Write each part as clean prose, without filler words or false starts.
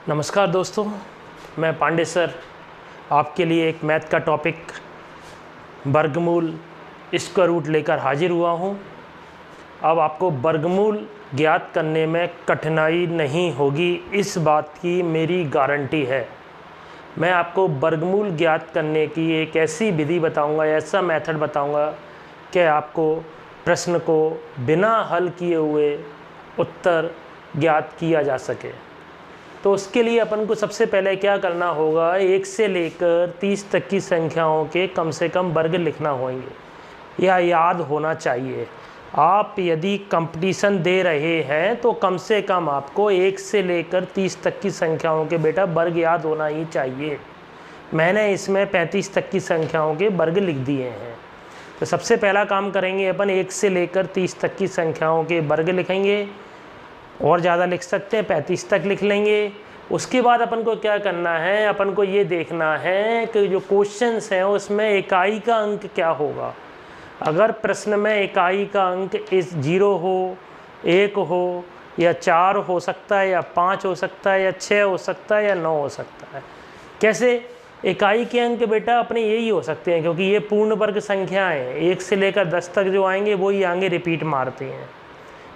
नमस्कार दोस्तों, मैं पांडे सर आपके लिए एक मैथ का टॉपिक वर्गमूल स्क्वायर रूट लेकर हाजिर हुआ हूँ। अब आपको वर्गमूल ज्ञात करने में कठिनाई नहीं होगी, इस बात की मेरी गारंटी है। मैं आपको वर्गमूल ज्ञात करने की एक ऐसी विधि बताऊँगा, ऐसा मेथड बताऊँगा कि आपको प्रश्न को बिना हल किए हुए उत्तर ज्ञात किया जा सके। तो उसके लिए अपन को सबसे पहले क्या करना होगा, 1 से लेकर 30 तक की संख्याओं के कम से कम वर्ग लिखना होंगे या याद होना चाहिए। आप यदि कंपटीशन दे रहे हैं तो कम से कम आपको 1 से लेकर 30 तक की संख्याओं के बेटा वर्ग याद होना ही चाहिए। मैंने इसमें 35 तक की संख्याओं के वर्ग लिख दिए हैं। तो सबसे पहला काम करेंगे अपन 1 से लेकर 30 तक की संख्याओं के वर्ग लिखेंगे, और ज़्यादा लिख सकते हैं, 35 तक लिख लेंगे। उसके बाद अपन को क्या करना है, अपन को ये देखना है कि जो क्वेश्चंस हैं उसमें इकाई का अंक क्या होगा। अगर प्रश्न में इकाई का अंक 0 हो, 1 हो, या 4 हो सकता है, या 5 हो सकता है, या 6 हो सकता है, या 9 हो सकता है। कैसे? इकाई के अंक बेटा अपने यही हो सकते हैं, क्योंकि ये पूर्ण वर्ग संख्याएँ हैं। 1 से लेकर 10 तक जो आएंगे वो ही आगे रिपीट मारते हैं।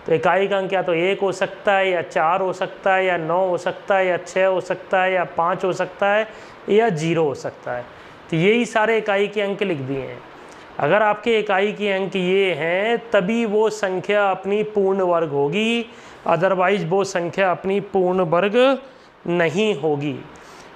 तो इकाई का अंक या तो 1 हो सकता है, या 4 हो सकता है, या 9 हो सकता है, या 6 हो सकता है, या 5 हो सकता है, या 0 हो सकता है। तो यही सारे इकाई के अंक लिख दिए हैं। अगर आपके इकाई के अंक ये हैं तभी वो संख्या अपनी पूर्ण वर्ग होगी, अदरवाइज वो संख्या अपनी पूर्ण वर्ग नहीं होगी।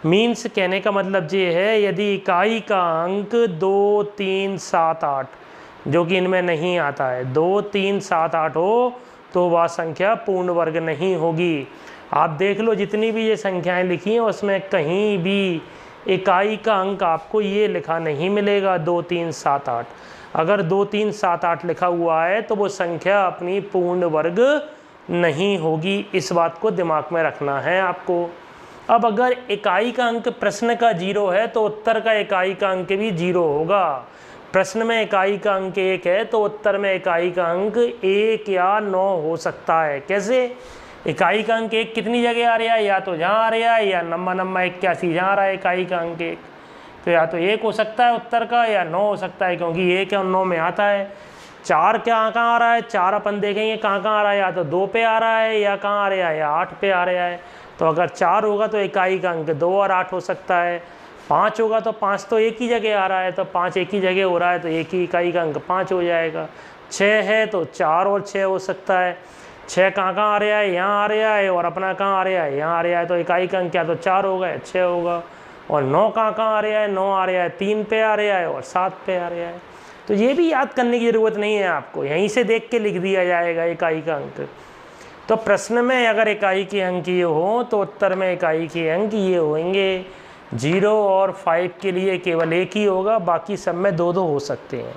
मीन्स कहने का मतलब ये है, यदि इकाई का अंक 2, 3, 7, 8 जो कि इनमें नहीं आता है, 2, 3, 7, 8 हो तो वह संख्या पूर्ण वर्ग नहीं होगी। आप देख लो जितनी भी ये संख्याएं लिखी हैं उसमें कहीं भी इकाई का अंक आपको ये लिखा नहीं मिलेगा 2, 3, 7, 8। अगर 2, 3, 7, 8 लिखा हुआ है तो वो संख्या अपनी पूर्ण वर्ग नहीं होगी। इस बात को दिमाग में रखना है आपको। अब अगर इकाई का अंक प्रश्न का 0 है तो उत्तर का इकाई का अंक भी 0 होगा। प्रश्न में इकाई का अंक 1 है तो उत्तर में इकाई का अंक 1 या 9 हो सकता है। कैसे? इकाई का अंक 1 कितनी जगह आ रहा है, या तो जहाँ आ रहा है, या नम्मा 81 जहाँ आ रहा है इकाई का अंक 1। तो या तो 1 हो सकता है उत्तर का, या 9 हो सकता है, क्योंकि 1 और 9 में आता है। 4 कहाँ आ रहा है, 4 अपन देखेंगे कहाँ आ रहा है, या तो 2 पे आ रहा है, या कहाँ आ रहा है, या 8 पे आ रहा है। तो अगर 4 होगा तो इकाई का अंक 2 और 8 हो सकता है। 5 होगा तो 5 तो एक ही जगह आ रहा है, तो 5 एक ही जगह हो रहा है, तो एक ही इकाई का अंक 5 हो जाएगा। 6 है तो 4 और 6 हो सकता है। 6 कहाँ आ रहा है, यहाँ आ रहा है, और अपना कहाँ आ रहा है, यहाँ आ रहा है, तो इकाई का अंक क्या तो 4 होगा या 6 होगा। और 9 कहाँ आ रहा है, 9 आ रहा है 3 पे आ रहा है और 7 पे आ रहा है। तो ये भी याद करने की ज़रूरत नहीं है आपको, यहीं से देख के लिख दिया जाएगा इकाई का अंक। तो प्रश्न में अगर इकाई के अंक ये हो तो उत्तर में इकाई के अंक ये होंगे। 0 और 5 के लिए केवल 1 ही होगा, बाकी सब में 2-2 हो सकते हैं।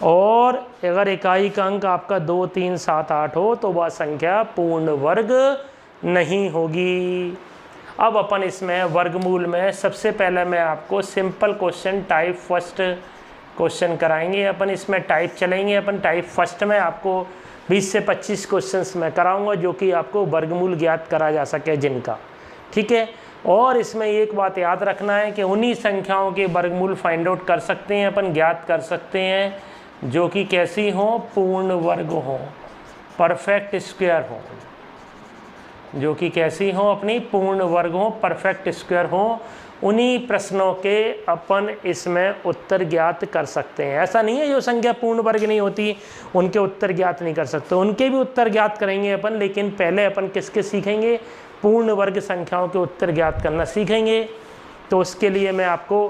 और अगर इकाई का अंक आपका 2, 3, 7, 8 हो तो वह संख्या पूर्ण वर्ग नहीं होगी। अब अपन इसमें वर्गमूल में सबसे पहले मैं आपको simple question type first question कराएंगे। अपन इसमें टाइप चलेंगे। अपन टाइप फर्स्ट में आपको 20 से 25 क्वेश्चंस मैं कराऊंगा जो कि आपको वर्गमूल ज्ञात करा जा सके जिनका, ठीक है। और इसमें एक बात याद रखना है कि उन्हीं संख्याओं के वर्गमूल फाइंड आउट कर सकते हैं, अपन ज्ञात कर सकते हैं जो कि कैसी हों, पूर्ण वर्ग हों, परफेक्ट स्क्वायर हों, जो कि कैसी हों, अपनी पूर्ण वर्ग हों, परफेक्ट स्क्वायर हों। उन्हीं प्रश्नों के अपन इसमें उत्तर ज्ञात कर सकते हैं। ऐसा नहीं है जो संख्या पूर्ण वर्ग नहीं होती उनके उत्तर ज्ञात नहीं कर सकते, उनके भी उत्तर ज्ञात करेंगे अपन, लेकिन पहले अपन किसके सीखेंगे, पूर्ण वर्ग संख्याओं के उत्तर ज्ञात करना सीखेंगे। तो उसके लिए मैं आपको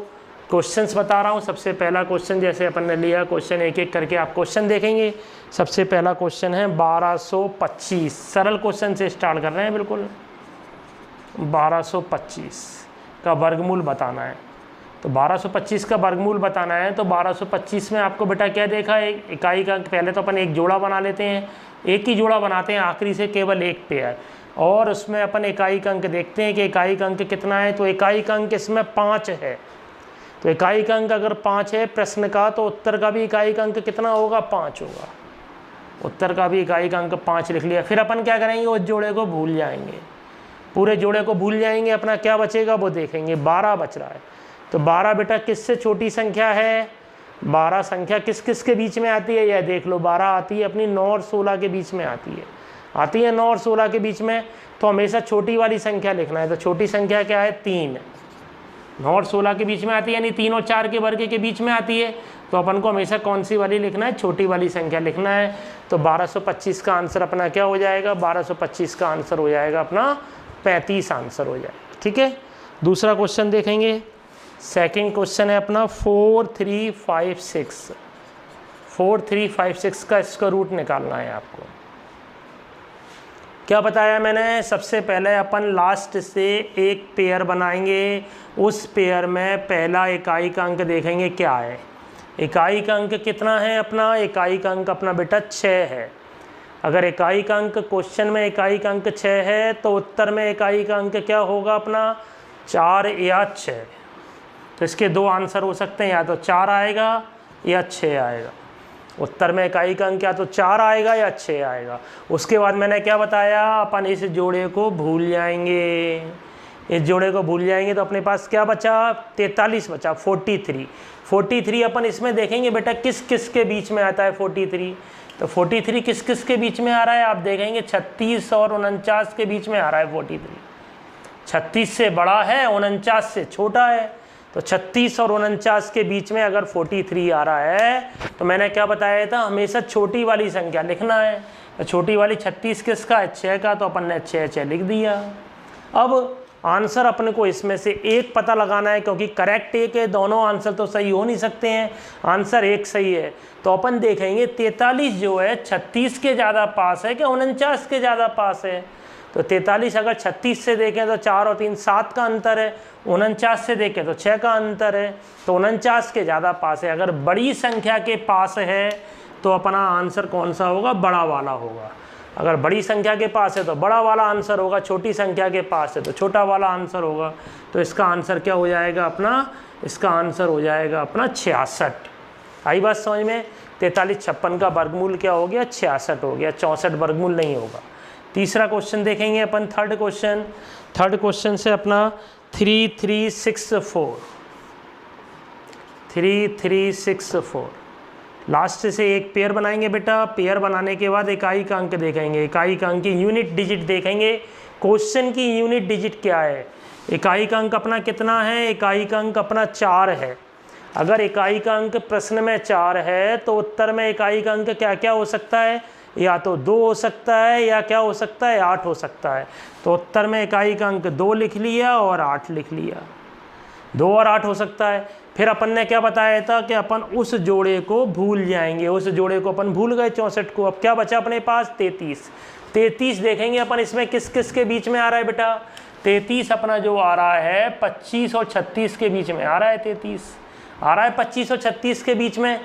क्वेश्चंस बता रहा हूँ। सबसे पहला क्वेश्चन जैसे अपन ने लिया, क्वेश्चन एक एक करके आप क्वेश्चन देखेंगे। सबसे पहला क्वेश्चन है 1225, सरल क्वेश्चन से स्टार्ट कर रहे हैं बिल्कुल। 1225 का वर्गमूल बताना है। तो 1225 का वर्गमूल बताना है तो 1225 में आपको बेटा क्या देखा है, इकाई का अंक पहले तो अपन एक जोड़ा बना लेते हैं, एक ही जोड़ा बनाते हैं आखिरी से, केवल एक पेयर, और उसमें अपन इकाई का अंक देखते हैं कि इकाई का अंक कितना है। तो इकाई का अंक इसमें 5 है। तो इकाई का अंक अगर 5 है प्रश्न का, तो उत्तर का भी इकाई का अंक कितना होगा, 5 होगा। उत्तर का भी इकाई का अंक 5 लिख लिया। फिर अपन क्या करेंगे, उस जोड़े को भूल जाएंगे। पूरे जोड़े को भूल जाएंगे, अपना क्या बचेगा वो देखेंगे। 12 बच रहा है, तो 12 बेटा किससे छोटी संख्या है? 12 संख्या किस किस के बीच में आती है? यह देख लो, 12 आती है अपनी 9 और 16 के बीच में आती है। आती है 9 और 16 के बीच में, तो हमेशा छोटी वाली संख्या लिखना है। तो छोटी संख्या क्या है? 3। 9 और 16 के बीच में आती है, यानी 3 और 4 के वर्ग के बीच में आती है। तो अपन को हमेशा कौन सी वाली लिखना है? छोटी वाली संख्या लिखना है। तो 1225 का आंसर अपना क्या हो जाएगा? 1225 का आंसर हो जाएगा अपना 35 आंसर हो जाएगा। ठीक है, दूसरा क्वेश्चन देखेंगे। सेकंड क्वेश्चन है अपना 4356। 4356 का स्क्वायर रूट निकालना है आपको। क्या बताया मैंने? सबसे पहले अपन लास्ट से एक पेयर बनाएंगे, उस पेयर में पहला इकाई का अंक देखेंगे क्या है। इकाई का अंक कितना है अपना? इकाई का अंक अपना बेटा 6 है। अगर इकाई का अंक क्वेश्चन में इकाई का अंक 6 है तो उत्तर में इकाई का अंक क्या होगा अपना? 4 या 6। तो इसके दो आंसर हो सकते हैं, या तो 4 आएगा या 6 आएगा। उत्तर में इकाई का अंक या तो 4 आएगा या 6 आएगा। उसके बाद मैंने क्या बताया? अपन इस जोड़े को भूल जाएंगे। इस जोड़े को भूल जाएंगे तो अपने पास क्या बचा? 43 बचा, 43। 43 अपन इसमें देखेंगे बेटा किस किस के बीच में आता है 43। तो 43 किस किस के बीच में आ रहा है? आप देखेंगे 36 और 49 के बीच में आ रहा है 43। 36 से बड़ा है, 49 से छोटा है। तो 36 और 49 के बीच में अगर 43 आ रहा है तो मैंने क्या बताया था? हमेशा छोटी वाली संख्या लिखना है। तो छोटी वाली 36 किसका है? 6 का। तो अपन ने 6 लिख दिया। अब आंसर अपने को इसमें से एक पता लगाना है, क्योंकि करेक्ट एक है, दोनों आंसर तो सही हो नहीं सकते हैं। आंसर एक सही है। तो अपन देखेंगे 43 जो है 36 के ज़्यादा पास है कि 49 के ज़्यादा पास है। तो 43 अगर 36 से देखें तो 4 और 3 7 का अंतर है। 49 से देखें तो 6 का अंतर है। तो 49 के ज़्यादा पास है। अगर बड़ी संख्या के पास है तो अपना आंसर कौन सा होगा? बड़ा वाला होगा। अगर बड़ी संख्या के पास है तो बड़ा वाला आंसर होगा, छोटी संख्या के पास है तो छोटा वाला आंसर होगा। तो इसका आंसर क्या हो जाएगा अपना? इसका आंसर हो जाएगा अपना 66। आई बात समझ में? 43 56 का वर्गमूल क्या हो गया? 66 हो गया, 64 वर्गमूल नहीं होगा। तीसरा क्वेश्चन देखेंगे अपन, थर्ड क्वेश्चन से अपना 3364। 3364 लास्ट से एक पेयर बनाएंगे बेटा। पेयर बनाने के बाद इकाई का अंक देखेंगे। इकाई का अंक की यूनिट डिजिट देखेंगे। क्वेश्चन की यूनिट डिजिट क्या है? इकाई का अंक अपना कितना है? इकाई का अंक अपना 4 है। अगर इकाई का अंक प्रश्न में 4 है तो उत्तर में इकाई का अंक क्या क्या हो सकता है? या तो 2 हो सकता है, या क्या हो सकता है? 8 हो सकता है। तो उत्तर में इकाई का अंक 2 लिख लिया और 8 लिख लिया। 2 और 8 हो सकता है। फिर अपन ने क्या बताया था कि अपन उस जोड़े को भूल जाएंगे। उस जोड़े को अपन भूल गए 64 को। अब क्या बचा अपने पास? 33। 33 देखेंगे अपन इसमें किस किस के बीच में आ रहा है बेटा? 33 अपना जो आ रहा है 25 और 36 के बीच में आ रहा है। 33 आ रहा है 25 और 36 के बीच में।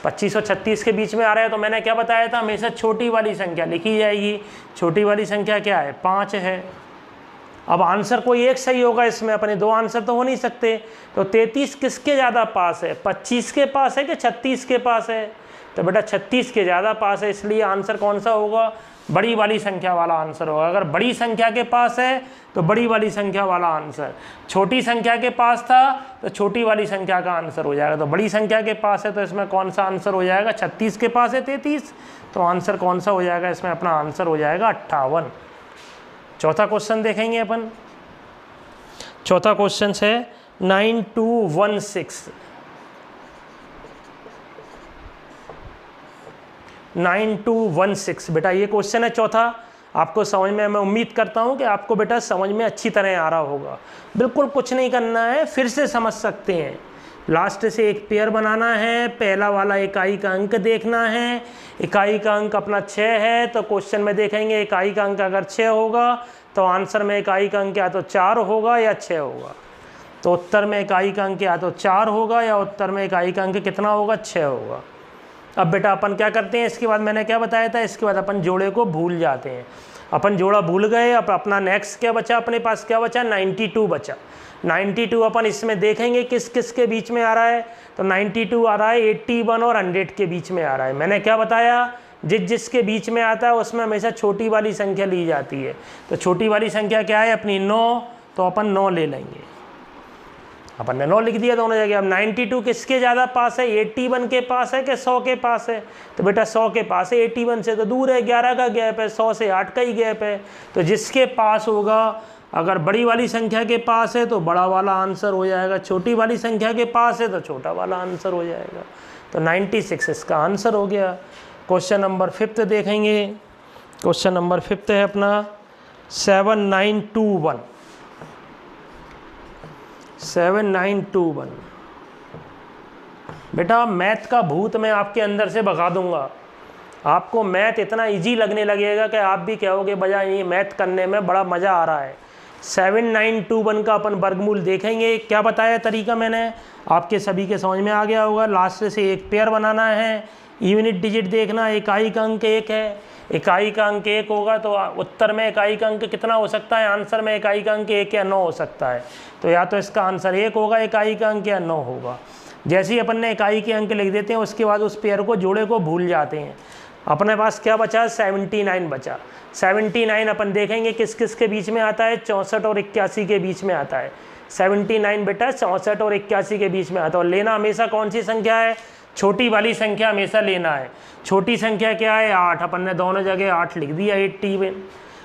25 और 36 के बीच में आ रहा है। तो मैंने क्या बताया था? हमेशा छोटी वाली संख्या लिखी जाएगी। छोटी वाली संख्या क्या है? 5 है। अब आंसर कोई एक सही होगा इसमें, अपने दो आंसर तो हो नहीं सकते। तो 33 किसके ज़्यादा पास है? 25 के पास है कि 36 के पास है? तो बेटा 36 के ज़्यादा पास है, इसलिए आंसर कौन सा होगा? बड़ी वाली संख्या वाला आंसर होगा। अगर बड़ी संख्या के पास है तो बड़ी वाली संख्या वाला आंसर, छोटी संख्या के पास था तो छोटी वाली संख्या का आंसर हो जाएगा। तो बड़ी संख्या के पास है तो इसमें कौन सा आंसर हो जाएगा? 36 के पास है 33, तो आंसर कौन सा हो जाएगा इसमें? अपना आंसर हो जाएगा 58। चौथा क्वेश्चन देखेंगे अपन। चौथा क्वेश्चन है 9216। 9216 बेटा ये क्वेश्चन है चौथा। आपको समझ में, मैं उम्मीद करता हूं कि आपको बेटा समझ में अच्छी तरह आ रहा होगा। बिल्कुल कुछ नहीं करना है, फिर से समझ सकते हैं। लास्ट से एक पेयर बनाना है, पहला वाला इकाई का अंक देखना है। इकाई का अंक अपना 6 है, तो क्वेश्चन में देखेंगे इकाई का अंक अगर 6 होगा तो आंसर में इकाई का अंक या तो 4 होगा या 6 होगा। तो उत्तर में इकाई का अंक या तो 4 होगा या उत्तर में इकाई का अंक कितना होगा? 6 होगा। अब बेटा अपन क्या करते हैं? इसके बाद मैंने क्या बताया था? इसके बाद अपन जोड़े को भूल जाते हैं। अपन जोड़ा भूल गए। अब अपना नेक्स्ट क्या बचा? अपने पास क्या बचा? 92 बचा। 92 अपन इसमें देखेंगे किस किस के बीच में आ रहा है। तो 92 आ रहा है 81 और 100 के बीच में आ रहा है। मैंने क्या बताया? जिसके बीच में आता है उसमें हमेशा छोटी वाली संख्या ली जाती है। तो छोटी वाली संख्या क्या है अपनी 9, तो अपन 9 ले लेंगे। अपन ने 9 लिख दिया दोनों जगह। अब 92 किसके ज़्यादा पास है, 81 के पास है कि 100 के पास है? तो बेटा 100 के पास है, 81 से तो दूर है, 11 का गैप है, 100 से 8 का ही गैप है। तो जिसके पास होगा, अगर बड़ी वाली संख्या के पास है तो बड़ा वाला आंसर हो जाएगा, छोटी वाली संख्या के पास है तो छोटा वाला आंसर हो जाएगा। तो 96 इसका आंसर हो गया। क्वेश्चन नंबर 5 देखेंगे। क्वेश्चन नंबर 5 है अपना 7921। 7921 बेटा मैथ का भूत मैं आपके अंदर से भगा दूंगा। आपको मैथ इतना इजी लगने लगेगा कि आप भी कहोगे भैया ये मैथ करने में बड़ा मज़ा आ रहा है। 7921 का अपन वर्गमूल देखेंगे। क्या बताया तरीका मैंने, आपके सभी के समझ में आ गया होगा। लास्ट से एक पेयर बनाना है, यूनिट डिजिट देखना, इकाई का अंक 1 है, इकाई का अंक 1 होगा तो उत्तर में इकाई का अंक कितना हो सकता है, आंसर में इकाई का अंक 1 या 9 हो सकता है। तो या तो इसका आंसर 1 होगा, इकाई का अंक या 9 होगा। जैसे ही अपन ने इकाई के अंक लिख देते हैं उसके बाद उस पेयर को जोड़े को भूल जाते हैं। अपने पास क्या बचा, 79 बचा। 79 अपन देखेंगे किस किस के बीच में आता है, 64 और 81 के बीच में आता है। 79 बेटा 64 और 81 के बीच में आता है। और लेना हमेशा कौन सी संख्या है, छोटी वाली संख्या हमेशा लेना है। छोटी संख्या क्या है, 8। अपन ने दोनों जगह 8 लिख दिया, 81।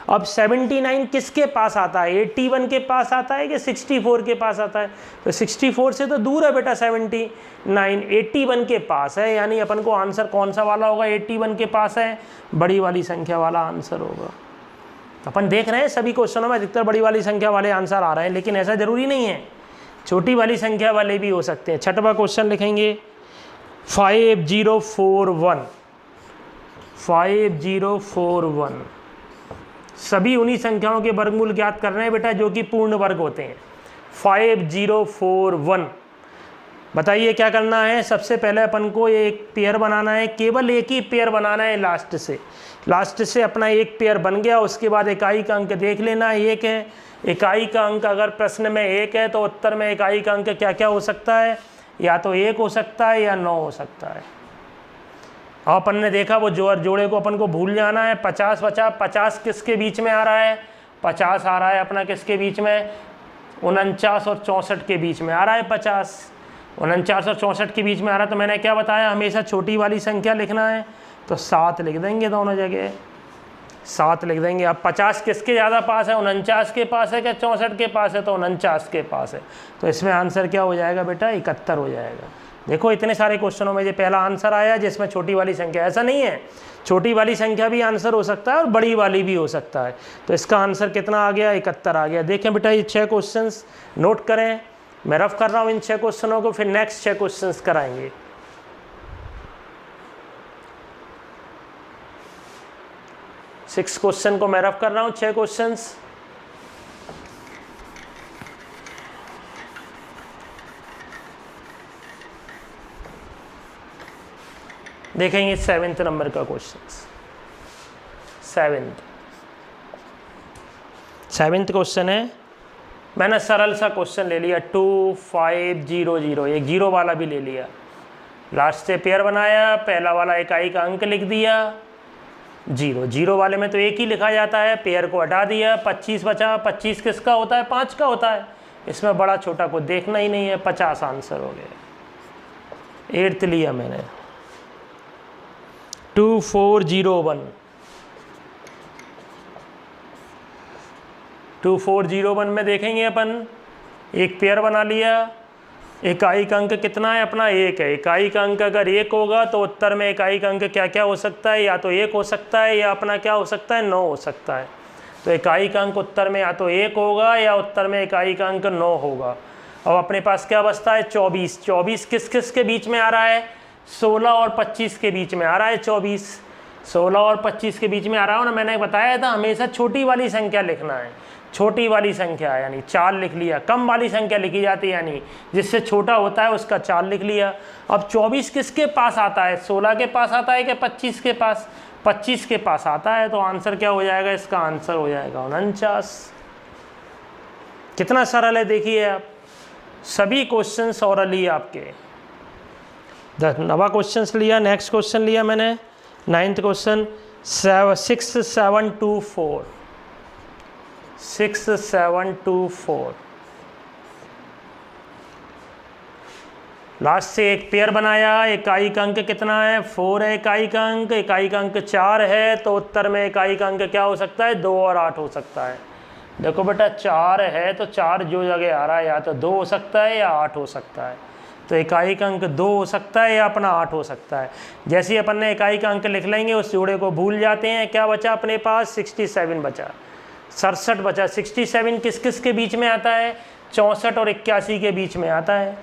अब 79 किसके पास आता है, 81 के पास आता है कि 64 के पास आता है? तो 64 से तो दूर है बेटा 79, 81 के पास है। यानी अपन को आंसर कौन सा वाला होगा, 81 के पास है, बड़ी वाली संख्या वाला आंसर होगा। अपन देख रहे हैं सभी क्वेश्चनों में अधिकतर बड़ी वाली संख्या वाले आंसर आ रहे हैं, लेकिन ऐसा जरूरी नहीं है, छोटी वाली संख्या वाले भी हो सकते हैं। 6वां क्वेश्चन लिखेंगे 5041। 5041 सभी उन्हीं संख्याओं के वर्गमूल ज्ञात कर रहे हैं बेटा जो कि पूर्ण वर्ग होते हैं। 5041 बताइए क्या करना है। सबसे पहले अपन को एक पेयर बनाना है, केवल एक ही पेयर बनाना है लास्ट से अपना एक पेयर बन गया। उसके बाद इकाई का अंक देख लेना, 1 है। इकाई का अंक अगर प्रश्न में 1 है तो उत्तर में इकाई का अंक क्या क्या हो सकता है, या तो 1 हो सकता है या 9 हो सकता है। अपन ने देखा वो जोड़े को अपन को भूल जाना है। 50 बचा, 50 किसके बीच में आ रहा है, 50 आ रहा है अपना किसके बीच में, 49 और 64 के बीच में आ रहा है। 50 49 और 64 के बीच में आ रहा है। तो मैंने क्या बताया, हमेशा छोटी वाली संख्या लिखना है। तो 7 लिख देंगे, दोनों जगह 7 लिख देंगे। अब 50 किसके ज़्यादा पास है, 49 के पास है क्या 64 के पास है, तो 49 के पास है। तो इसमें आंसर क्या हो जाएगा बेटा, 71 हो जाएगा। देखो इतने सारे क्वेश्चनों में ये पहला आंसर आया जिसमें छोटी वाली संख्या, ऐसा नहीं है, छोटी वाली संख्या भी आंसर हो सकता है और बड़ी वाली भी हो सकता है। तो इसका आंसर कितना आ गया, 71 आ गया। देखें बेटा ये 6 क्वेश्चंस नोट करें, मैं रफ कर रहा हूँ इन 6 क्वेश्चनों को, फिर नेक्स्ट 6 क्वेश्चंस कराएंगे। सिक्स क्वेश्चन को मैं रफ कर रहा हूँ, 6 क्वेश्चंस। देखेंगे 7th नंबर का क्वेश्चन। 7th क्वेश्चन है, मैंने सरल सा क्वेश्चन ले लिया 2500, एक जीरो वाला भी ले लिया। लास्ट से पेयर बनाया, पहला वाला इकाई का अंक लिख दिया 0। जीरो वाले में तो 1 ही लिखा जाता है, पेयर को हटा दिया, 25 बचा। 25 किसका होता है, 5 का होता है। इसमें बड़ा छोटा को देखना ही नहीं है, 50 आंसर हो गया। 8th लिया मैंने 2401। 2401 में देखेंगे अपन, एक पेयर बना लिया, इकाई का अंक कितना है अपना, 1 है। इकाई का अंक अगर 1 होगा तो उत्तर में इकाई का अंक क्या क्या हो सकता है, या तो 1 हो सकता है या अपना क्या हो सकता है, 9 हो सकता है। तो इकाई का अंक उत्तर में या तो 1 होगा या उत्तर में इकाई का अंक 9 होगा। अब अपने पास क्या बचता है, 24। 24 किस किस के बीच में आ रहा है, 16 और 25 के बीच में आ रहा है। 24 16 और 25 के बीच में आ रहा है ना, मैंने बताया था हमेशा छोटी वाली संख्या लिखना है। छोटी वाली संख्या यानी 4 लिख लिया, कम वाली संख्या लिखी जाती है यानी जिससे छोटा होता है उसका 4 लिख लिया। अब 24 किसके पास आता है, 16 के पास आता है कि 25 के पास, 25 के पास आता है। तो आंसर क्या हो जाएगा, इसका आंसर हो जाएगा 49। कितना सरल है देखिए आप, सभी क्वेश्चन सरल ही आपके। 9वां क्वेश्चन लिया, नेक्स्ट क्वेश्चन लिया मैंने 9th क्वेश्चन 6724, 6724। लास्ट से एक पेयर बनाया, इकाई का अंक कितना है 4 है इकाई का अंक 4 है, तो उत्तर में इकाई का अंक क्या हो सकता है 2 और 8 हो सकता है। देखो बेटा 4 है तो 4 जो जगह आ रहा है या तो 2 हो सकता है या 8 हो सकता है, तो इकाई का अंक 2 हो सकता है या अपना 8 हो सकता है। जैसे ही अपन ने इकाई का अंक लिख लेंगे उस जोड़े को भूल जाते हैं। क्या बचा अपने पास 67 बचा, 67 बचा। 67 किस किस के बीच में आता है 64 और 81 के बीच में आता है,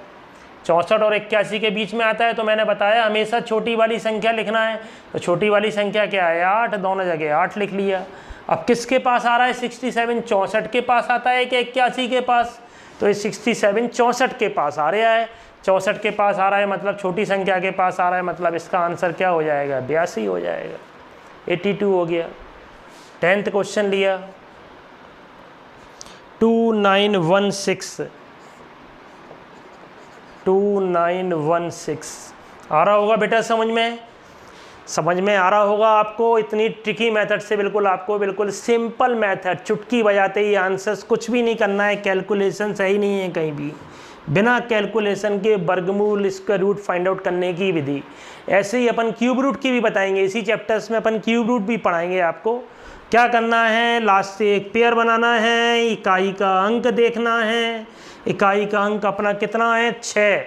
64 और 81 के बीच में आता है। तो मैंने बताया हमेशा छोटी वाली संख्या लिखना है, तो छोटी वाली संख्या क्या है 8, दोनों जगह 8 लिख लिया। अब किसके पास आ रहा है 67, 64 के पास आता है कि 81 के पास, तो ये 67 64 के पास आ रहा है, 64 के पास आ रहा है मतलब छोटी संख्या के पास आ रहा है, मतलब इसका आंसर क्या हो जाएगा 82 हो जाएगा, 82 हो गया। 10th क्वेश्चन लिया 2916, 2916 आ रहा होगा बेटा समझ में आ रहा होगा आपको। इतनी ट्रिकी मेथड से बिल्कुल आपको बिल्कुल सिंपल मेथड, चुटकी बजाते ही आंसर्स, कुछ भी नहीं करना है, कैलकुलेशन सही नहीं है कहीं भी, बिना कैलकुलेशन के वर्गमूल स्क्वायर रूट फाइंड आउट करने की विधि। ऐसे ही अपन क्यूब रूट की भी बताएंगे, इसी चैप्टर्स में अपन क्यूब रूट भी पढ़ाएंगे आपको। क्या करना है लास्ट से एक पेयर बनाना है, इकाई का अंक देखना है। इकाई का अंक अपना कितना है 6,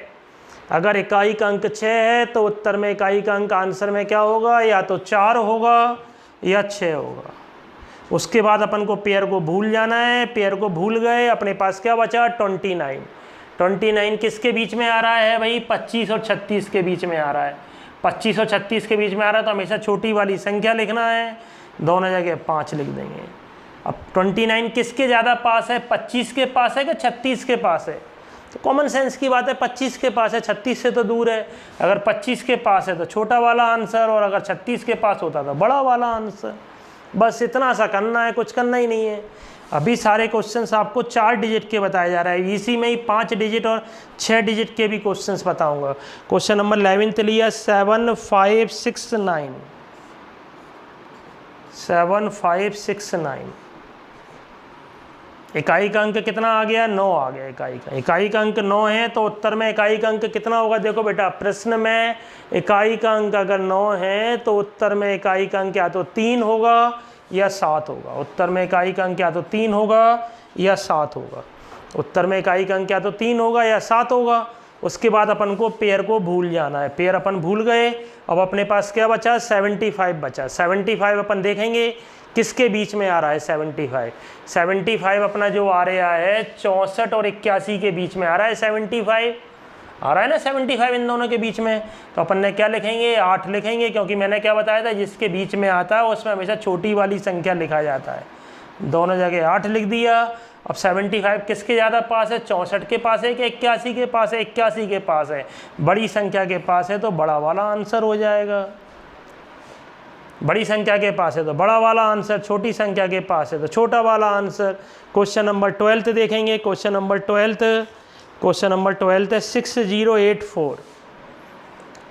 अगर इकाई का अंक 6 है तो उत्तर में इकाई का अंक आंसर में क्या होगा या तो 4 होगा या 6 होगा। उसके बाद अपन को पेयर को भूल जाना है, पेयर को भूल गए, अपने पास क्या बचा 29। 29 किसके बीच में आ रहा है भाई 25 और 36 के बीच में आ रहा है, 25 और 36 के बीच में आ रहा है, तो हमेशा छोटी वाली संख्या लिखना है, दोनों जगह 5 लिख देंगे। अब 29 किसके ज़्यादा पास है 25 के पास है कि 36 के पास है, तो कॉमन सेंस की बात है 25 के पास है, 36 से तो दूर है। अगर 25 के पास है तो छोटा वाला आंसर, और अगर 36 के पास होता तो बड़ा वाला आंसर। बस इतना सा करना है, कुछ करना ही नहीं है। अभी सारे क्वेश्चंस आपको 4 डिजिट के बताए जा रहे हैं, इसी में ही 5 डिजिट और 6 डिजिट के भी क्वेश्चंस बताऊंगा। क्वेश्चन नंबर 11 लिया 7569, 7569। इकाई का अंक कितना आ गया 9 आ गया, इकाई का अंक 9 है, तो उत्तर में इकाई का अंक कितना होगा। देखो बेटा प्रश्न में इकाई का अंक अगर 9 है तो उत्तर में इकाई का अंक या तो 3 होगा या 7 होगा। उत्तर में इकाई का अंक या तो 3 होगा या 7 होगा, उत्तर में इकाई का अंक या तो 3 होगा या 7 होगा। उसके बाद अपन को पेयर को भूल जाना है, पेयर अपन भूल गए। अब अपने पास क्या बचा 75 बचा। 75 अपन देखेंगे किसके बीच में आ रहा है 75 अपना जो आ रहा है 64 और 81 के बीच में आ रहा है। 75 आ रहा है ना 75 इन दोनों के बीच में, तो अपन ने क्या लिखेंगे 8 लिखेंगे, क्योंकि मैंने क्या बताया था जिसके बीच में आता है उसमें हमेशा छोटी वाली संख्या लिखा जाता है। दोनों जगह 8 लिख दिया। अब 75 किसके ज़्यादा पास है 64 के पास है कि 81 के पास है, 81 के पास है, बड़ी संख्या के पास है तो बड़ा वाला आंसर हो जाएगा। बड़ी संख्या के पास है तो बड़ा वाला आंसर, छोटी संख्या के पास है तो छोटा वाला आंसर। क्वेश्चन नंबर 12 देखेंगे, क्वेश्चन नंबर 12 है 6084।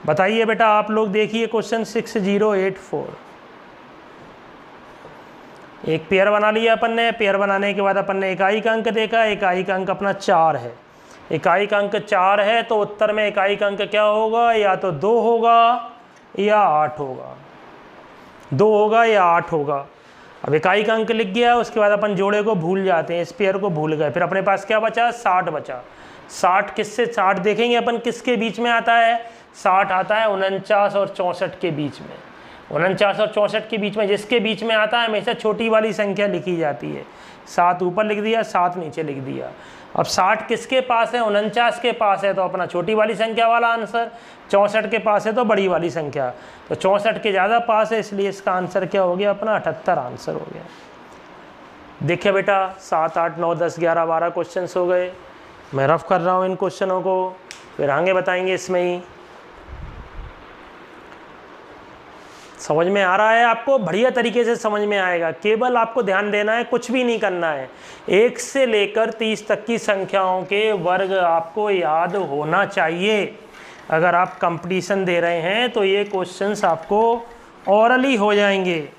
बताइए बेटा आप लोग देखिए क्वेश्चन 6084। एक पेयर बना लिया अपन ने, पेयर बनाने के बाद अपन ने इकाई का अंक देखा, इकाई का अंक अपना 4 है, इकाई का अंक 4 है, तो उत्तर में इकाई का अंक क्या होगा या तो 2 होगा या 8 होगा, 2 होगा या 8 होगा। अब इकाई का अंक लिख गया, उसके बाद अपन जोड़े को भूल जाते हैं, इस पेयर को भूल गए। फिर अपने पास क्या बचा 60 बचा। 60 किससे 60 देखेंगे अपन किसके बीच में आता है 60 आता है 49 और 64 के बीच में। 49 और 64 के बीच में जिसके बीच में आता है हमेशा छोटी वाली संख्या लिखी जाती है। 7 ऊपर लिख दिया, 7 नीचे लिख दिया। अब 60 किसके पास है 49 के पास है तो अपना छोटी वाली संख्या वाला आंसर, 64 के पास है तो बड़ी वाली संख्या, तो 64 के ज़्यादा पास है इसलिए इसका आंसर क्या हो गया अपना 78 आंसर हो गया। देखिए बेटा 7, 8, 9, 10, 11, 12 क्वेश्चन हो गए। मैं रफ कर रहा हूँ इन क्वेश्चनों को, फिर आगे बताएंगे इसमें ही। समझ में आ रहा है आपको, बढ़िया तरीके से समझ में आएगा। केवल आपको ध्यान देना है, कुछ भी नहीं करना है। 1 से लेकर 30 तक की संख्याओं के वर्ग आपको याद होना चाहिए। अगर आप कंपटीशन दे रहे हैं तो ये क्वेश्चंस आपको ओरली हो जाएंगे।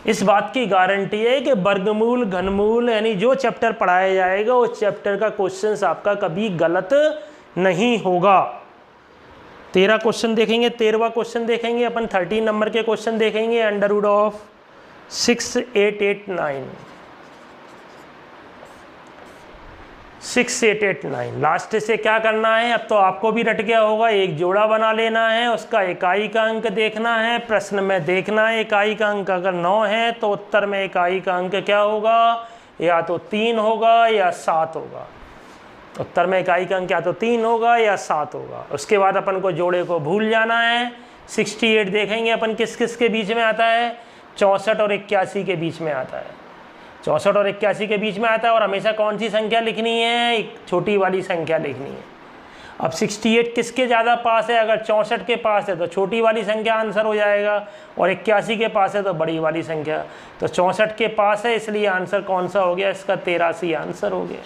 इस बात की गारंटी है कि वर्गमूल घनमूल यानी जो चैप्टर पढ़ाया जाएगा उस चैप्टर का क्वेश्चन आपका कभी गलत नहीं होगा। 13 क्वेश्चन देखेंगे, 13वां क्वेश्चन देखेंगे अपन, 13 नंबर के क्वेश्चन देखेंगे। अंडर रूट ऑफ 6889 6889 लास्ट से क्या करना है, अब तो आपको भी रट गया होगा, एक जोड़ा बना लेना है, उसका इकाई का अंक देखना है, प्रश्न में देखना है इकाई का अंक अगर 9 है तो उत्तर में इकाई का अंक क्या होगा, या तो 3 होगा या 7 होगा। उत्तर में इकाई का अंक या तो 3 होगा या 7 होगा। उसके बाद अपन को जोड़े को भूल जाना है। 68 देखेंगे अपन किस किस के बीच में आता है, 64 और 81 के बीच में आता है। 64 और 81 के बीच में आता है और हमेशा कौन सी संख्या लिखनी है, एक छोटी वाली संख्या लिखनी है। अब 68 किसके ज़्यादा पास है, अगर 64 के पास है तो छोटी वाली संख्या आंसर हो जाएगा और 81 के पास है तो बड़ी वाली संख्या। तो 64 के पास है इसलिए आंसर कौन सा हो गया, इसका 83 आंसर हो गया।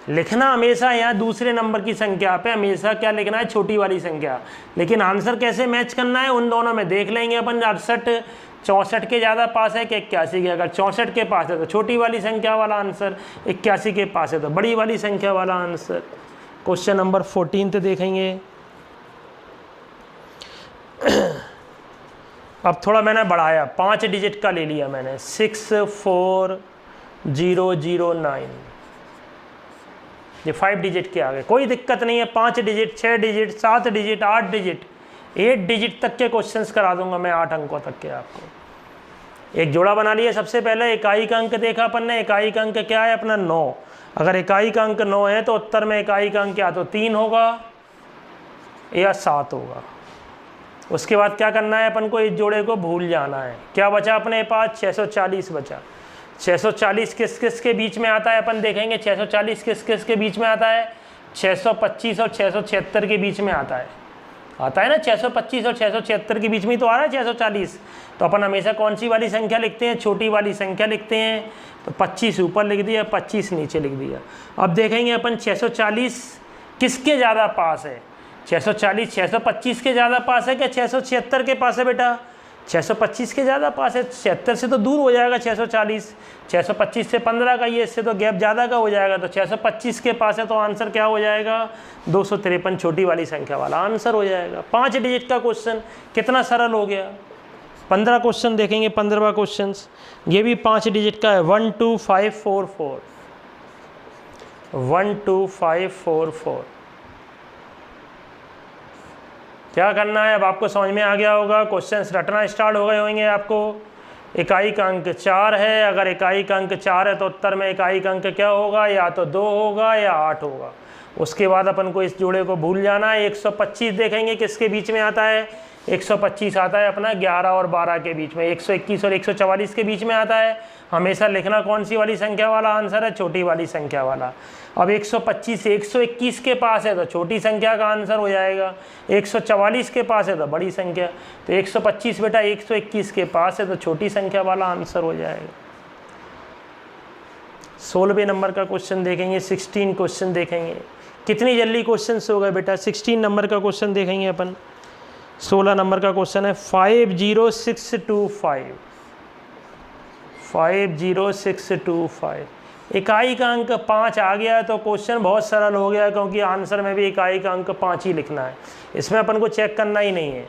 लिखना हमेशा यहाँ दूसरे नंबर की संख्या पे हमेशा क्या लिखना है, छोटी वाली संख्या। लेकिन आंसर कैसे मैच करना है उन दोनों में देख लेंगे अपन। 68 64 के ज़्यादा पास है कि 81 के, अगर 64 के पास है तो छोटी वाली संख्या वाला आंसर, 81 के पास है तो बड़ी वाली संख्या वाला आंसर। क्वेश्चन नंबर 14 देखेंगे। अब थोड़ा मैंने बढ़ाया, 5 डिजिट का ले लिया मैंने, 64009, ये 5 डिजिट के आगे कोई दिक्कत नहीं है। 5 digit, 6 digit, 7 digit, 8 digit, 8 digit तक के क्वेश्चंस करा दूंगा मैं, 8 अंकों तक के आपको। एक जोड़ा बना लिया, सबसे पहले इकाई का अंक देखा अपन ने, इकाई का अंक क्या है अपना 9। अगर इकाई का अंक 9 है तो उत्तर में इकाई का अंक या तो 3 होगा या 7 होगा। उसके बाद क्या करना है अपन को, इस जोड़े को भूल जाना है। क्या बचा अपने पास, 640 बचा। 640 किस किस के बीच में आता है अपन देखेंगे, 640 किस किस के बीच में आता है, 625 और 676 के बीच में आता है ना। 625 और 676 के बीच में तो आ रहा है 640। तो अपन हमेशा कौन सी वाली संख्या लिखते हैं, छोटी वाली संख्या लिखते हैं। तो 25 ऊपर लिख दिया, 25 नीचे लिख दिया। अब देखेंगे अपन 640 किसके ज़्यादा पास है, 640 625 के ज़्यादा पास है क्या 676 के पास है बेटा, 625 के ज़्यादा पास है। 76 से तो दूर हो जाएगा 640, 625 से 15 का ये, इससे तो गैप ज़्यादा का हो जाएगा। तो 625 के पास है तो आंसर क्या हो जाएगा, 253, छोटी वाली संख्या वाला आंसर हो जाएगा। 5 डिजिट का क्वेश्चन कितना सरल हो गया। 15 क्वेश्चन देखेंगे, 15वां क्वेश्चन ये भी 5 डिजिट का है, 12544, 12544। क्या करना है अब आपको समझ में आ गया होगा, क्वेश्चंस रटना स्टार्ट हो गए होंगे आपको। इकाई का अंक 4 है, अगर इकाई का अंक 4 है तो उत्तर में इकाई का अंक क्या होगा, या तो 2 होगा या 8 होगा। उसके बाद अपन को इस जोड़े को भूल जाना है। 125 देखेंगे किसके बीच में आता है, 125 आता है अपना 11 और 12 के बीच में। 121 और 144 के बीच में आता है। हमेशा लिखना कौन सी वाली संख्या वाला आंसर है, छोटी वाली संख्या वाला। अब 125 से 121 के पास है तो छोटी संख्या का आंसर हो जाएगा, 144 के पास है तो बड़ी संख्या। तो 125 बेटा 121 के पास है तो छोटी संख्या वाला आंसर हो जाएगा। 16वें नंबर का क्वेश्चन देखेंगे, 16 क्वेश्चन देखेंगे। कितनी जल्दी क्वेश्चन हो गए बेटा, 16 नंबर का क्वेश्चन देखेंगे अपन। 16 नंबर का क्वेश्चन है 50625, 50625। इकाई का अंक 5 आ गया है तो क्वेश्चन बहुत सरल हो गया, क्योंकि आंसर में भी इकाई का अंक 5 ही लिखना है। इसमें अपन को चेक करना ही नहीं है।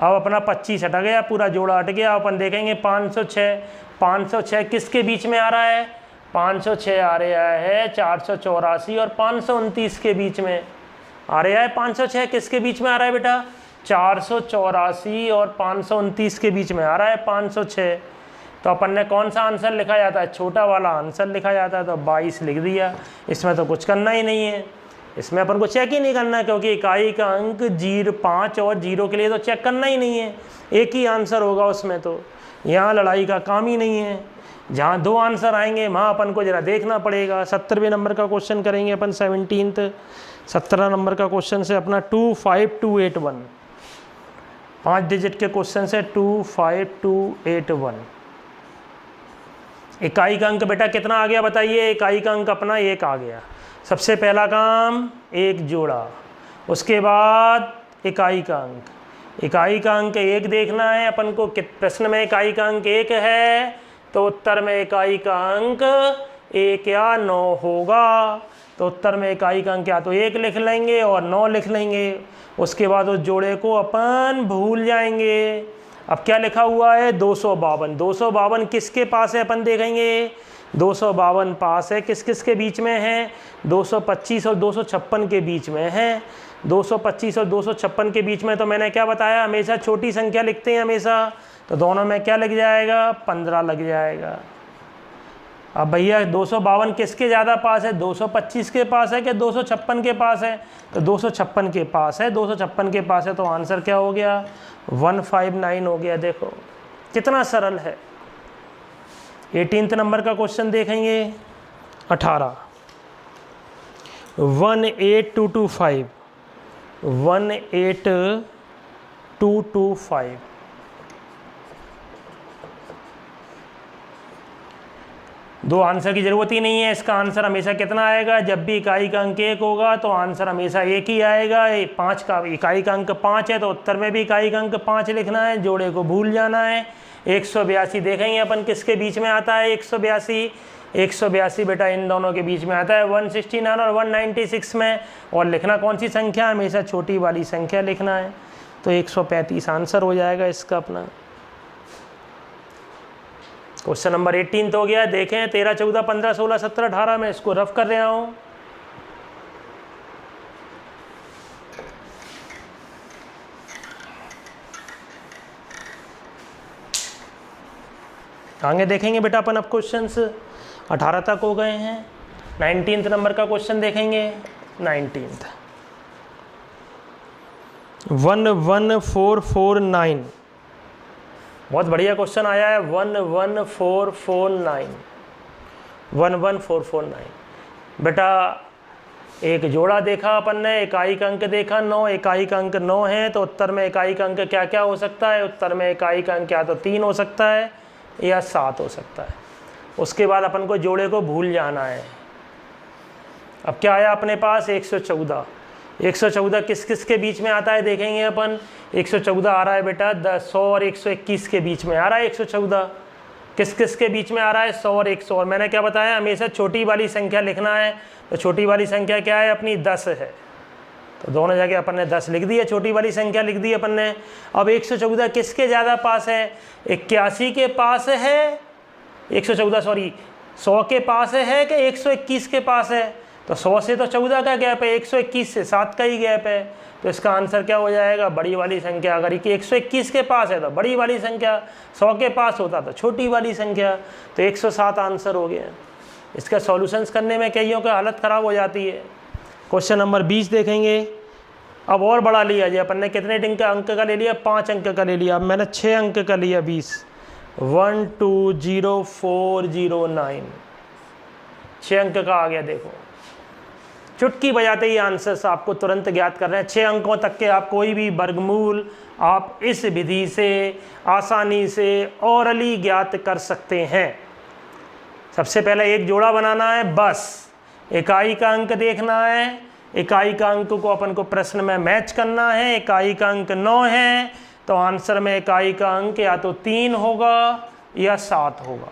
अब अपना 25 हट गया, पूरा जोड़ा हट गया। अपन देखेंगे 506, 506 किसके बीच में आ रहा है, 506 आ रहा है 484 और 529 के बीच में आ रहा है। 506 किसके बीच में आ रहा है बेटा, 484 और 529 के बीच में आ रहा है 506। तो अपन ने कौन सा आंसर लिखा जाता है, छोटा वाला आंसर लिखा जाता है। तो 22 लिख दिया। इसमें तो कुछ करना ही नहीं है, इसमें अपन को चेक ही नहीं करना है, क्योंकि इकाई का अंक 5 और 0 के लिए तो चेक करना ही नहीं है, एक ही आंसर होगा उसमें। तो यहाँ लड़ाई का काम ही नहीं है। जहाँ 2 आंसर आएंगे वहाँ अपन को ज़रा देखना पड़ेगा। 17वें नंबर का क्वेश्चन करेंगे अपन, 17th 17 नंबर का क्वेश्चन से अपना 25281, 5 डिजिट के क्वेश्चन से 25281। इकाई का अंक बेटा कितना आ गया बताइए, इकाई का अंक अपना 1 आ गया। सबसे पहला काम एक जोड़ा, उसके बाद इकाई का अंक, इकाई का अंक 1 देखना है अपन को। प्रश्न में इकाई का अंक 1 है तो उत्तर में इकाई का अंक 1 या 9 होगा। तो उत्तर में इकाई का अंक या तो 1 लिख लेंगे और 9 लिख लेंगे। उसके बाद उस जोड़े को अपन भूल जाएंगे। अब क्या लिखा हुआ है 252। 252 किसके पास है अपन देखेंगे। 252 पास है किस किस के बीच में है, 225 और 256 के बीच में है। 225 और 256 के बीच में तो मैंने क्या बताया, हमेशा छोटी संख्या लिखते हैं हमेशा। तो दोनों में क्या लग जाएगा 15 लग जाएगा। अब भैया 252 किसके ज़्यादा पास है, 225 के पास है कि 256 के पास है। तो 256 के पास है, 256 के पास है। तो आंसर क्या हो गया 159 हो गया। देखो कितना सरल है। 18 नंबर का क्वेश्चन देखेंगे 18। 18225 18225 दो आंसर की ज़रूरत ही नहीं है। इसका आंसर हमेशा कितना आएगा, जब भी इकाई का अंक 1 होगा तो आंसर हमेशा 1 ही आएगा। 5 का इकाई का अंक 5 है तो उत्तर में भी इकाई का अंक 5 लिखना है, जोड़े को भूल जाना है। 182 देखेंगे अपन किसके बीच में आता है। 182 बेटा इन दोनों के बीच में आता है, 169 और 196 में। और लिखना कौन सी संख्या, हमेशा छोटी वाली संख्या लिखना है। तो 135 आंसर हो जाएगा इसका अपना। क्वेश्चन नंबर 18 तो हो गया। देखें 13, 14, 15, 16, 17, 18 में इसको रफ कर रहा हूँ। आगे देखेंगे बेटा अपन अब क्वेश्चंस 18 तक हो गए हैं। 19 नंबर का क्वेश्चन देखेंगे 19। 11449 बहुत बढ़िया क्वेश्चन आया है। 11449 11449 बेटा एक जोड़ा देखा अपन ने, इकाई का अंक देखा 9, इकाई का अंक 9 है तो उत्तर में इकाई का अंक क्या क्या हो सकता है। उत्तर में इकाई का अंक क्या तो 3 हो सकता है या 7 हो सकता है। उसके बाद अपन को जोड़े को भूल जाना है। अब क्या आया अपने पास 114। 114 किस किस के बीच में आता है देखेंगे अपन। 114 आ रहा है बेटा 100 और 121 के बीच में आ रहा है। 114 किस किस के बीच में आ रहा है 100 और 100। और मैंने क्या बताया हमेशा छोटी वाली संख्या लिखना है। तो छोटी वाली संख्या क्या है अपनी 10 है। तो दोनों जगह अपन ने 10 लिख दिया, छोटी वाली संख्या लिख दी अपन ने। अब 114 किसके ज़्यादा पास है, 81 के पास है, 100 के पास है कि 121 के पास है। तो 100 से तो 14 का गैप है, 121 से 7 का ही गैप है। तो इसका आंसर क्या हो जाएगा बड़ी वाली संख्या। अगर 121 के पास है तो बड़ी वाली संख्या, 100 के पास होता तो छोटी वाली संख्या। तो 107 आंसर हो गया। इसका सॉल्यूशंस करने में कईयों की हालत ख़राब हो जाती है। क्वेश्चन नंबर 20 देखेंगे। अब और बड़ा लिया जी अपन ने, कितने अंक का ले लिया 5 अंक का ले लिया। अब मैंने 6 अंक का लिया 20। 120,409 6 अंक का आ गया। देखो चुटकी बजाते ही आंसर्स आपको तुरंत ज्ञात कर रहे हैं। 6 अंकों तक के आप कोई भी वर्गमूल आप इस विधि से आसानी से ओरली ज्ञात कर सकते हैं। सबसे पहले एक जोड़ा बनाना है, बस इकाई का अंक देखना है। इकाई का अंक को अपन को प्रश्न में मैच करना है। इकाई का अंक 9 है तो आंसर में इकाई का अंक या तो 3 होगा या 7 होगा।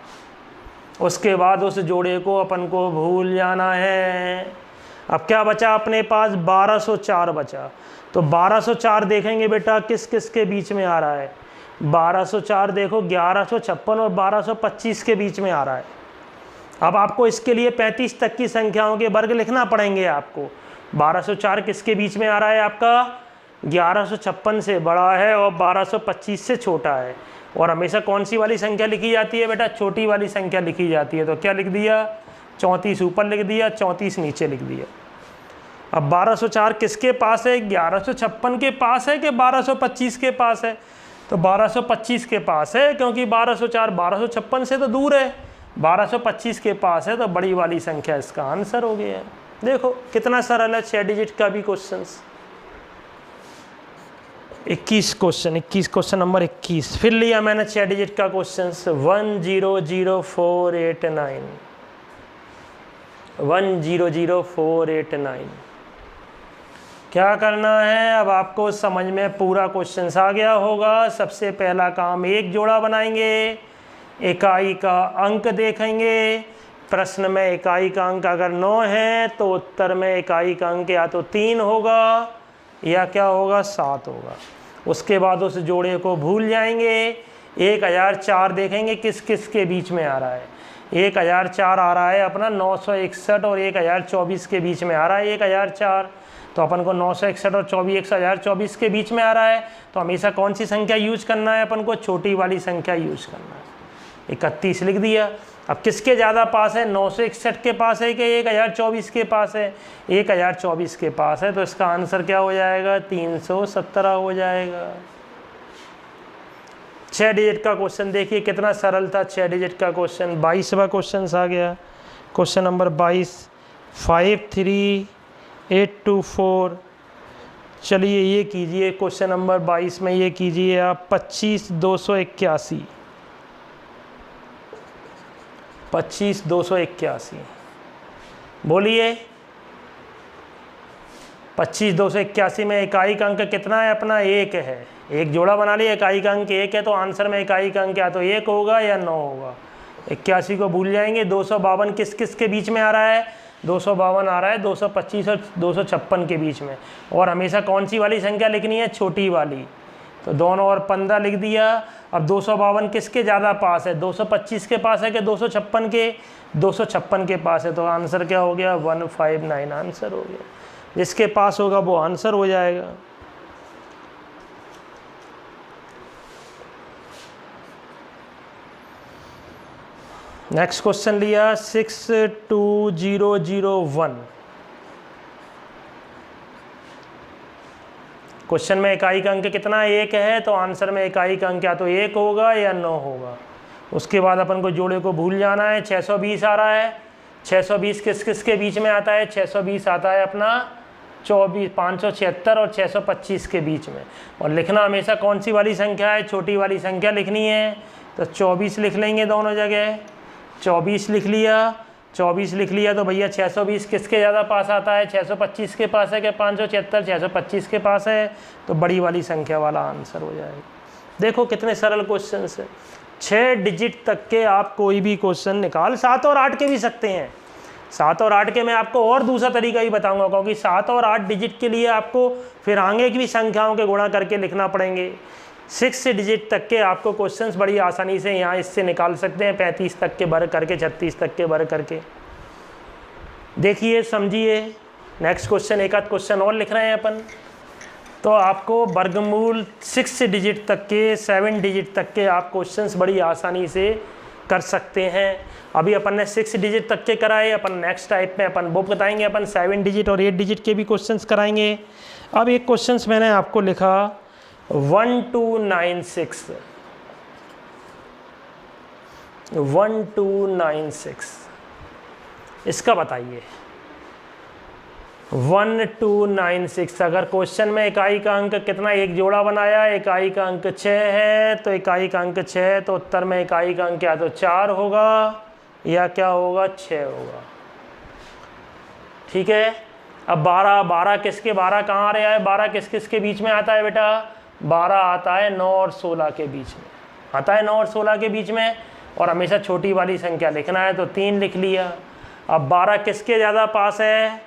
उसके बाद उस जोड़े को अपन को भूल जाना है। अब क्या बचा अपने पास 1204 बचा। तो 1204 देखेंगे बेटा किस किस के बीच में आ रहा है। 1204 देखो 1156 और 1225 के बीच में आ रहा है। अब आपको इसके लिए 35 तक की संख्याओं के वर्ग लिखना पड़ेंगे आपको। 1204 किसके बीच में आ रहा है आपका, 1156 से बड़ा है और 1225 से छोटा है। और हमेशा कौन सी वाली संख्या लिखी जाती है बेटा, छोटी वाली संख्या लिखी जाती है। तो क्या लिख दिया 34 ऊपर लिख दिया, 34 नीचे लिख दिया। अब 1204 किसके पास है, 1156 के पास है कि 1225 के पास है। तो 1225 के पास है क्योंकि 1204 1256 से तो दूर है, 1225 के पास है तो बड़ी वाली संख्या इसका आंसर हो गया है। देखो कितना सरल है 6 डिजिट का भी क्वेश्चंस। 21 क्वेश्चन नंबर 21 फिर लिया मैंने 6 डिजिट का क्वेश्चंस। 1000489 1000489 क्या करना है, अब आपको समझ में पूरा क्वेश्चन आ गया होगा। सबसे पहला काम एक जोड़ा बनाएंगे, इकाई का अंक देखेंगे। प्रश्न में इकाई का अंक अगर 9 है तो उत्तर में इकाई का अंक या तो 3 होगा या क्या होगा, 7 होगा। उसके बाद उस जोड़े को भूल जाएंगे। 1004 देखेंगे किस किस के बीच में आ रहा है। 1004 आ रहा है अपना 961 और 1024 के बीच में आ रहा है 1004। तो अपन को 961 और 1024 के बीच में आ रहा है, तो हमेशा कौन सी संख्या यूज करना है, अपन को छोटी वाली संख्या यूज करना है। 31 लिख दिया। अब किसके ज़्यादा पास है, 961 के पास है कि 1024 के पास है, 1024 के पास है, तो इसका आंसर क्या हो जाएगा, 317 हो जाएगा। 6 डिजिट का क्वेश्चन देखिए कितना सरल था। 6 डिजिट का क्वेश्चन 22वां क्वेश्चन आ गया। Question number 22, 53824। चलिए ये कीजिए, क्वेश्चन नंबर 22 में ये कीजिए आप 25281। 25281 बोलिए। 25281 में इकाई का अंक कितना है अपना, 1 है। एक जोड़ा बना लिया, इकाई का अंक 1 है, तो आंसर में इकाई का अंक या तो 1 होगा या 9 होगा। 81 को भूल जाएंगे। 252 किस किस के बीच में आ रहा है, 252 आ रहा है 225 और 256 के बीच में। और हमेशा कौन सी वाली संख्या लिखनी है, छोटी वाली। तो 2 और 15 लिख दिया। अब 252 किसके ज़्यादा पास है, 225 के पास है कि 256 के, 256 के पास है, तो आंसर क्या हो गया, 159 आंसर हो गया। जिसके पास होगा वो आंसर हो जाएगा। नेक्स्ट क्वेश्चन लिया 62001। क्वेश्चन में इकाई का अंक कितना, 1 है, तो आंसर में इकाई का अंक या तो 1 होगा या 9 होगा। उसके बाद अपन को जोड़े को भूल जाना है। 620 आ रहा है, 620 किस किस के बीच में आता है, 620 आता है अपना 576 और 625 के बीच में। और लिखना हमेशा कौन सी वाली संख्या है, छोटी वाली संख्या लिखनी है। तो 24 लिख लेंगे दोनों जगह। 24 लिख लिया। 24 लिख लिया तो भैया 620 किसके ज़्यादा पास आता है, 625 के पास है कि 576, 625 के पास है, तो बड़ी वाली संख्या वाला आंसर हो जाएगा। देखो कितने सरल क्वेश्चन है। 6 डिजिट तक के आप कोई भी क्वेश्चन निकाल, 7 और 8 के भी सकते हैं। 7 और 8 के मैं आपको और दूसरा तरीका ही बताऊंगा, क्योंकि 7 और 8 डिजिट के लिए आपको फिर आगे की भी संख्याओं के गुणा करके लिखना पड़ेंगे। 6 डिजिट तक के आपको क्वेश्चंस बड़ी आसानी से यहाँ इससे निकाल सकते हैं, 35 तक के भर करके, 36 तक के भर करके। देखिए समझिए। नेक्स्ट क्वेश्चन, एक आध क्वेश्चन और लिख रहे हैं अपन। तो आपको वर्गमूल 6 डिजिट तक के, 7 डिजिट तक के आप क्वेश्चंस बड़ी आसानी से कर सकते हैं। अभी अपन ने 6 डिजिट तक के कराए, अपन नेक्स्ट टाइप में अपन वो बताएंगे, अपन 7 डिजिट और 8 डिजिट के भी क्वेश्चंस कराएंगे। अब एक क्वेश्चंस मैंने आपको लिखा 1296। 1296 इसका बताइए। 1296 अगर क्वेश्चन में इकाई का अंक कितना, एक जोड़ा बनाया, इकाई का अंक 6 है, तो इकाई का अंक 6 है, तो उत्तर में इकाई का अंक या तो 4 होगा या क्या होगा, 6 होगा। ठीक है। अब 12 किसके, 12 कहाँ आ रहा है, 12 किस किस के बीच में आता है बेटा, 12 आता है 9 और 16 के बीच में, आता है 9 और 16 के बीच में। और हमेशा छोटी वाली संख्या लिखना है, तो 3 लिख लिया। अब 12 किसके ज़्यादा पास है,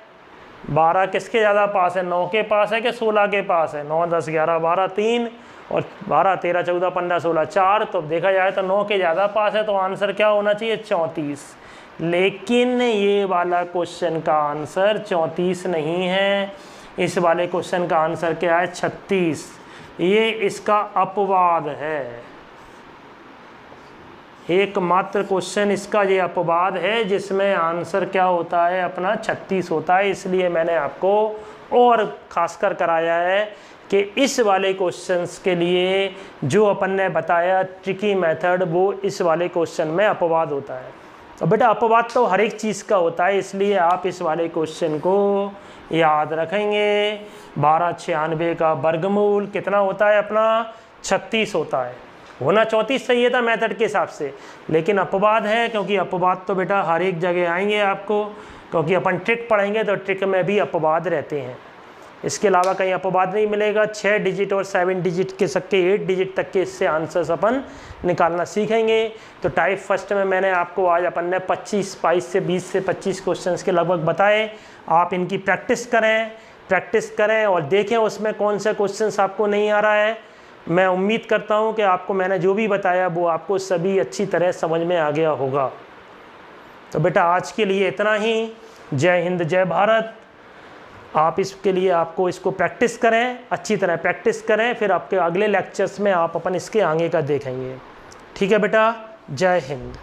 12 किसके ज़्यादा पास है, 9 के पास है कि 16 के पास है, 9 10 11 12 3 और 12 13 14 15 16 4, तो देखा जाए तो 9 के ज़्यादा पास है, तो आंसर क्या होना चाहिए, 34। लेकिन ये वाला क्वेश्चन का आंसर 34 नहीं है, इस वाले क्वेश्चन का आंसर क्या है, 36। ये इसका अपवाद है, एकमात्र क्वेश्चन इसका ये अपवाद है जिसमें आंसर क्या होता है अपना 36 होता है। इसलिए मैंने आपको और खासकर कराया है कि इस वाले क्वेश्चंस के लिए जो अपन ने बताया ट्रिकी मेथड, वो इस वाले क्वेश्चन में अपवाद होता है। तो बेटा अपवाद तो हर एक चीज़ का होता है, इसलिए आप इस वाले क्वेश्चन को याद रखेंगे। 1296 का वर्गमूल कितना होता है अपना, 36 होता है। होना 34 सही था मेथड के हिसाब से, लेकिन अपवाद है, क्योंकि अपवाद तो बेटा हर एक जगह आएंगे आपको, क्योंकि अपन ट्रिक पढ़ेंगे तो ट्रिक में भी अपवाद रहते हैं। इसके अलावा कहीं अपवाद नहीं मिलेगा। 6 डिजिट और 7 डिजिट के सबके 8 डिजिट तक के इससे आंसर्स अपन निकालना सीखेंगे। तो टाइप फर्स्ट में मैंने आपको आज अपन ने 22 से 20 से 25 क्वेश्चंस के लगभग बताए। आप इनकी प्रैक्टिस करें और देखें उसमें कौन सा क्वेश्चंस आपको नहीं आ रहा है। मैं उम्मीद करता हूं कि आपको मैंने जो भी बताया वो आपको सभी अच्छी तरह समझ में आ गया होगा। तो बेटा आज के लिए इतना ही। जय हिंद, जय भारत। आप इसके लिए आपको इसको प्रैक्टिस करें, अच्छी तरह प्रैक्टिस करें, फिर आपके अगले लेक्चर्स में आप अपन इसके आगे का देखेंगे। ठीक है बेटा, जय हिंद।